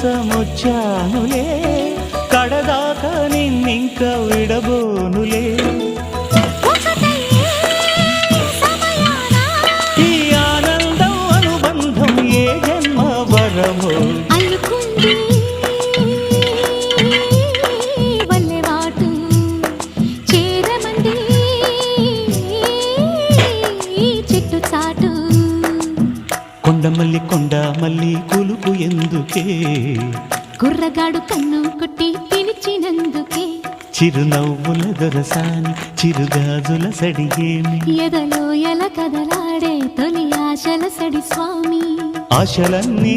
కోసమొచ్చానులే కడదాకా నిన్నింక విడబోనులే ఈ ఆనందం అనుబంధం ఏ జన్మ వరమో కొండమల్లి కొండ మల్లి కులుకు ఎందుకే కుర్రగాడు కన్ను కొట్టి పిలిచినందుకే చిరునవ్వుల దొరసాని చిరుగాజుల సడిగేమి ఎదలో ఎల కదలాడే తొలి ఆశల సడి స్వామి ఆశలన్నీ